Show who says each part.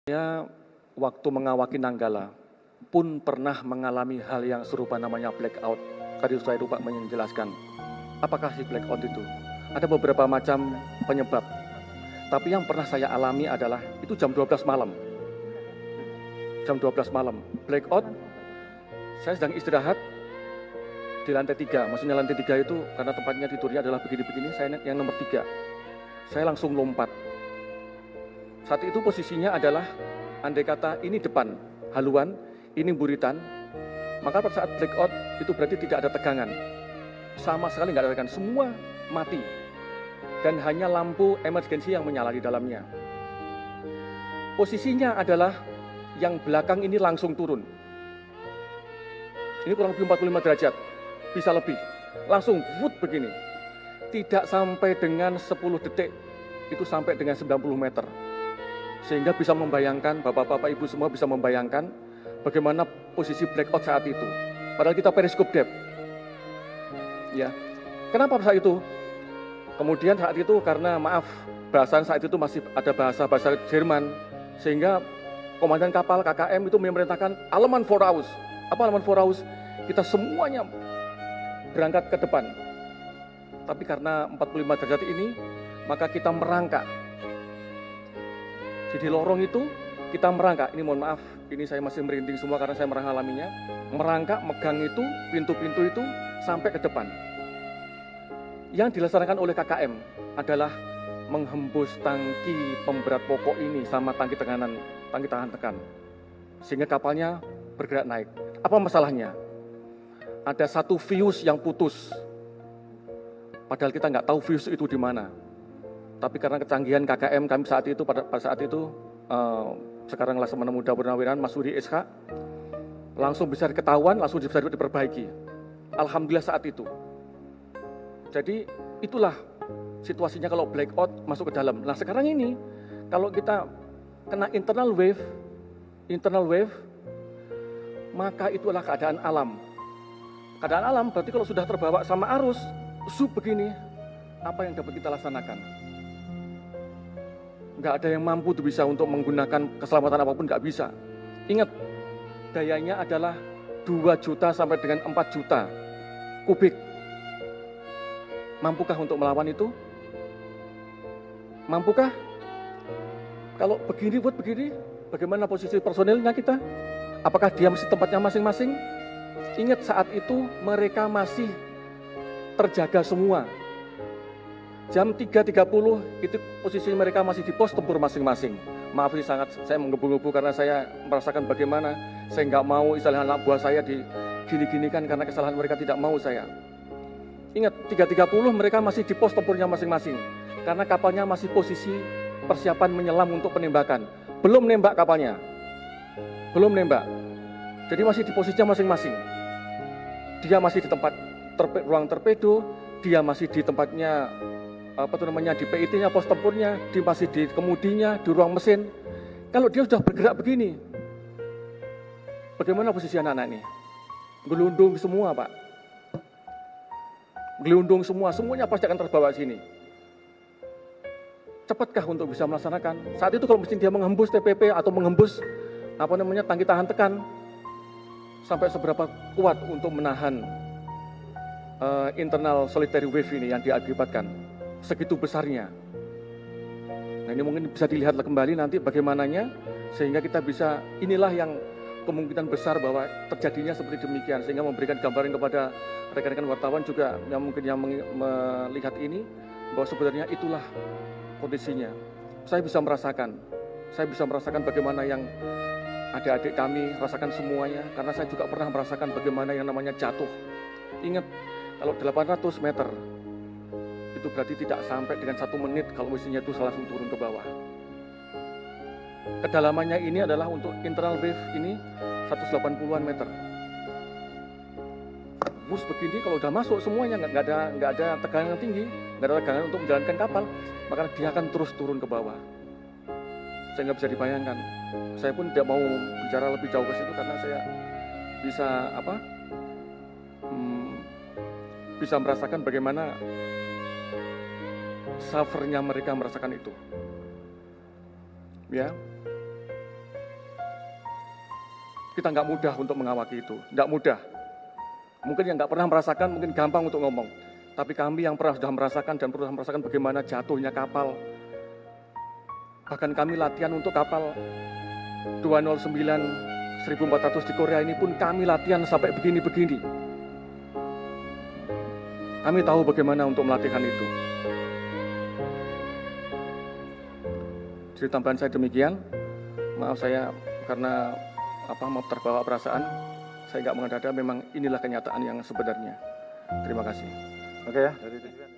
Speaker 1: Saya waktu mengawaki Nanggala pun pernah mengalami hal yang serupa namanya blackout. Tadi saya lupa menjelaskan. Apakah si blackout itu? Ada beberapa macam penyebab. Tapi yang pernah saya alami adalah itu jam 12 malam. Jam 12 malam. Blackout, saya sedang istirahat di lantai 3. Maksudnya lantai 3 itu karena tempatnya tidurnya adalah begini-begini, saya naik yang nomor 3. Saya langsung lompat. Saat itu posisinya adalah, andai kata ini depan, haluan, ini buritan, maka pada saat blackout itu berarti tidak ada tegangan. Sama sekali nggak ada tegangan, semua mati. Dan hanya lampu emergency yang menyala di dalamnya. Posisinya adalah yang belakang ini langsung turun. Ini kurang lebih 45 derajat, bisa lebih. Langsung wood begini. Tidak sampai dengan 10 detik, itu sampai dengan 90 meter. Sehingga bisa membayangkan, bapak-bapak ibu semua bisa membayangkan bagaimana posisi blackout saat itu. Padahal kita periskop depth. Ya. Kenapa saat itu? Kemudian saat itu karena maaf, bahasan saat itu masih ada bahasa Jerman. Sehingga komandan kapal KKM itu memerintahkan Aleman Voraus. Apa Aleman Voraus? Kita semuanya berangkat ke depan. Tapi karena 45 derajat ini, maka kita merangkak. Jadi lorong itu kita merangkak, ini mohon maaf, ini saya masih merinding semua karena saya mengalaminya. Merangkak, megang itu, pintu-pintu itu sampai ke depan. Yang dilaksanakan oleh KKM adalah menghembus tangki pemberat pokok ini sama tangki tahan tekan. Sehingga kapalnya bergerak naik. Apa masalahnya? Ada satu fuse yang putus. Padahal kita nggak tahu fuse itu di mana. Tapi karena kecanggihan KKM kami saat itu, pada saat itu, sekarang Laksamana Muda Purnawirawan Mas Suri SH, langsung bisa diketahuan, langsung bisa diperbaiki. Alhamdulillah saat itu. Jadi itulah situasinya kalau blackout masuk ke dalam. Nah sekarang ini, kalau kita kena internal wave, maka itulah keadaan alam. Keadaan alam berarti kalau sudah terbawa sama arus, begini, apa yang dapat kita laksanakan? Nggak ada yang mampu tuh bisa untuk menggunakan keselamatan apapun, nggak bisa. Ingat, dayanya adalah 2 juta sampai dengan 4 juta kubik. Mampukah untuk melawan itu? Mampukah? Kalau begini, bagaimana posisi personilnya kita? Apakah dia masih tempatnya masing-masing? Ingat saat itu mereka masih terjaga semua. Jam 3.30 itu posisi mereka masih di pos tempur masing-masing. Maaf ini sangat saya menggebu-gebu karena saya merasakan bagaimana saya nggak mau istilah anak buah saya digini-ginikan karena kesalahan mereka tidak mau saya. Ingat 3.30 mereka masih di pos tempurnya masing-masing karena kapalnya masih posisi persiapan menyelam untuk penembakan. Belum nembak kapalnya. Belum nembak. Jadi masih di posisinya masing-masing. Dia masih di tempat ruang torpedo, dia masih di tempatnya di PIT-nya, pos tempurnya, dia masih di kemudinya, di ruang mesin. Kalau dia sudah bergerak begini, bagaimana posisi anak-anak ini? Gelundung semua, Pak. Gelundung semua, semuanya pasti akan terbawa sini. Cepatkah untuk bisa melaksanakan? Saat itu kalau mesin dia menghembus TPP atau menghembus tangki tahan tekan, sampai seberapa kuat untuk menahan internal solitary wave ini yang diakibatkan segitu besarnya. Nah ini mungkin bisa dilihat kembali nanti bagaimananya sehingga kita bisa, inilah yang kemungkinan besar bahwa terjadinya seperti demikian sehingga memberikan gambaran kepada rekan-rekan wartawan juga yang mungkin yang melihat ini bahwa sebenarnya itulah kondisinya. Saya bisa merasakan bagaimana yang adik-adik kami rasakan semuanya karena saya juga pernah merasakan bagaimana yang namanya jatuh. Ingat kalau 800 meter itu berarti tidak sampai dengan 1 menit kalau mesinnya itu langsung turun ke bawah. Kedalamannya ini adalah untuk internal wave ini 180-an meter. Mus begini kalau udah masuk semuanya nggak ada tegangan tinggi, nggak ada tegangan untuk menjalankan kapal, maka dia akan terus turun ke bawah. Saya nggak bisa dibayangkan. Saya pun tidak mau bicara lebih jauh ke situ karena saya bisa merasakan bagaimana suffernya mereka merasakan itu. Ya, kita nggak mudah untuk mengawaki itu, nggak mudah. Mungkin yang nggak pernah merasakan mungkin gampang untuk ngomong, tapi kami yang sudah merasakan dan pernah merasakan bagaimana jatuhnya kapal. Bahkan kami latihan untuk kapal 209 1400 di Korea ini pun kami latihan sampai begini-begini. Kami tahu bagaimana untuk melatihkan itu. Jadi tambahan saya demikian. Maaf saya karena mau terbawa perasaan. Saya nggak mengada-ada, memang inilah kenyataan yang sebenarnya. Terima kasih.
Speaker 2: Oke ya, dari tujuan.